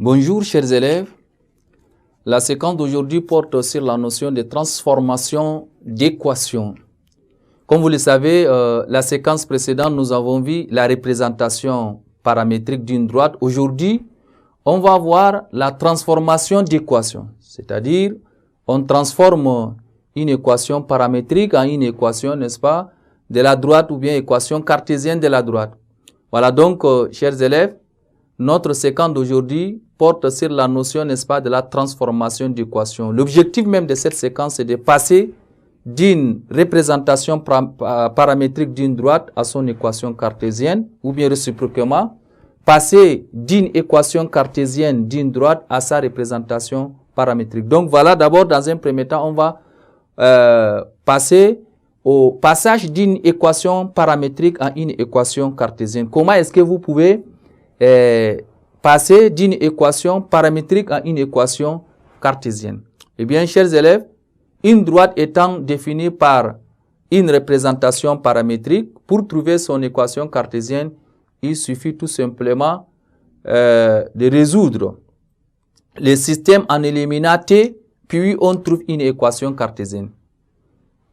Bonjour chers élèves, la séquence d'aujourd'hui porte sur la notion de transformation d'équations. Comme vous le savez, la séquence précédente, nous avons vu la représentation paramétrique d'une droite. Aujourd'hui, on va voir la transformation d'équations, c'est-à-dire on transforme une équation paramétrique en une équation, n'est-ce pas, de la droite ou bien équation cartésienne de la droite. Voilà donc, chers élèves, notre séquence d'aujourd'hui porte sur la notion, n'est-ce pas, de la transformation d'équations. L'objectif même de cette séquence, c'est de passer d'une représentation paramétrique d'une droite à son équation cartésienne, ou bien réciproquement, passer d'une équation cartésienne d'une droite à sa représentation paramétrique. Donc voilà, d'abord, dans un premier temps, on va passer au passage d'une équation paramétrique à une équation cartésienne. Comment est-ce que vous pouvez passer d'une équation paramétrique à une équation cartésienne? Eh bien, chers élèves, une droite étant définie par une représentation paramétrique, pour trouver son équation cartésienne, il suffit tout simplement de résoudre le système en éliminant T, puis on trouve une équation cartésienne.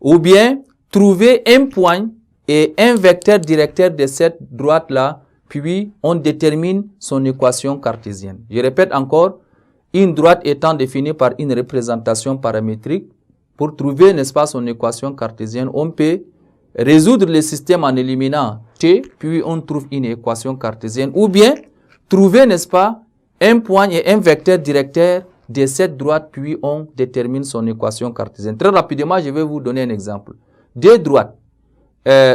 Ou bien, trouver un point et un vecteur directeur de cette droite-là, puis on détermine son équation cartésienne. Je répète encore, une droite étant définie par une représentation paramétrique, pour trouver, n'est-ce pas, son équation cartésienne, on peut résoudre le système en éliminant T, puis on trouve une équation cartésienne, ou bien trouver, n'est-ce pas, un point et un vecteur directeur de cette droite, puis on détermine son équation cartésienne. Très rapidement, je vais vous donner un exemple. Deux droites,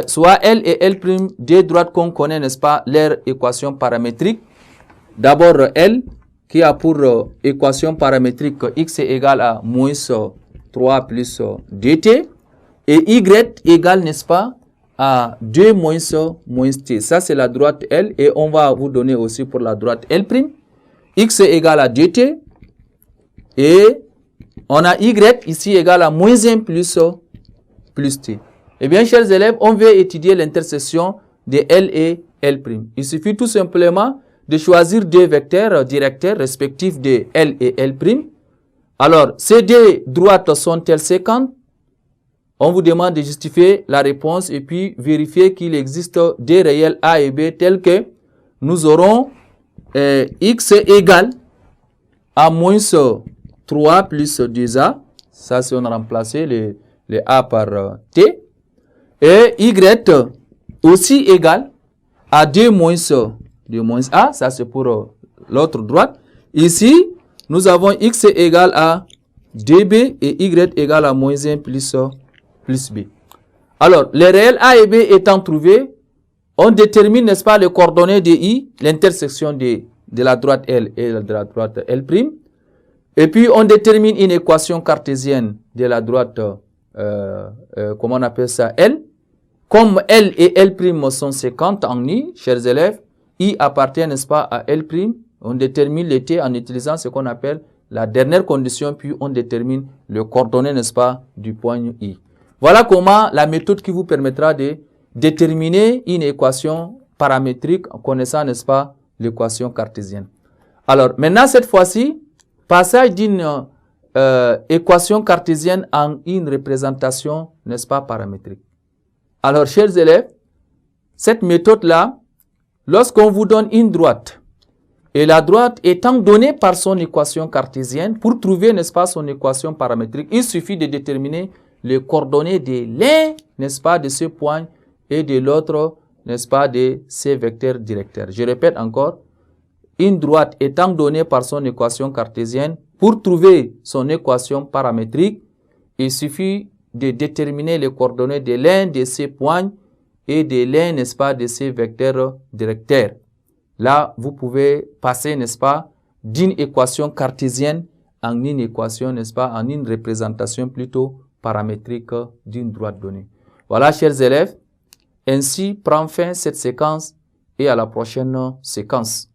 soit L et L', deux droites qu'on connaît, n'est-ce pas, leur équation paramétrique. D'abord L, qui a pour équation paramétrique x est égal à moins 3 plus dt, et y égale, n'est-ce pas, à 2 moins t. Ça, c'est la droite L, et on va vous donner aussi pour la droite L', x est égal à dt, et on a y ici égal à moins 1 plus t. Eh bien, chers élèves, on veut étudier l'intersection de L et L'. Il suffit tout simplement de choisir deux vecteurs directeurs respectifs de L et L'. Alors, ces deux droites sont-elles séquentes? On vous demande de justifier la réponse et puis vérifier qu'il existe des réels A et B tels que nous aurons x égale à moins 3 plus 2a. Ça, c'est on a remplacé le a par t. Et y aussi égal à 2 moins a. Ça, c'est pour l'autre droite. Ici, nous avons x égal à 2b et y égal à moins 1 plus b. Alors, les réels a et b étant trouvés, on détermine, n'est-ce pas, les coordonnées de i, l'intersection de la droite L et de la droite L'. Et puis, on détermine une équation cartésienne de la droite, comment on appelle ça, L. Comme L et L' sont séquentes en i, chers élèves, i appartient, n'est-ce pas, à L'. On détermine le t en utilisant ce qu'on appelle la dernière condition, puis on détermine le coordonnées, n'est-ce pas, du point i. Voilà comment la méthode qui vous permettra de déterminer une équation paramétrique en connaissant, n'est-ce pas, l'équation cartésienne. Alors, maintenant, cette fois-ci, passage d'une équation cartésienne en une représentation, n'est-ce pas, paramétrique. Alors, chers élèves, cette méthode-là, lorsqu'on vous donne une droite, et la droite étant donnée par son équation cartésienne, pour trouver, n'est-ce pas, son équation paramétrique, il suffit de déterminer les coordonnées de l'un, n'est-ce pas, de ce point, et de l'autre, n'est-ce pas, de ces vecteurs directeurs. Je répète encore, une droite étant donnée par son équation cartésienne, pour trouver son équation paramétrique, il suffit de déterminer les coordonnées de l'un de ces points et de l'un, n'est-ce pas, de ces vecteurs directeurs. Là, vous pouvez passer, n'est-ce pas, d'une équation cartésienne en une équation, n'est-ce pas, en une représentation plutôt paramétrique d'une droite donnée. Voilà, chers élèves, ainsi prend fin cette séquence et à la prochaine séquence.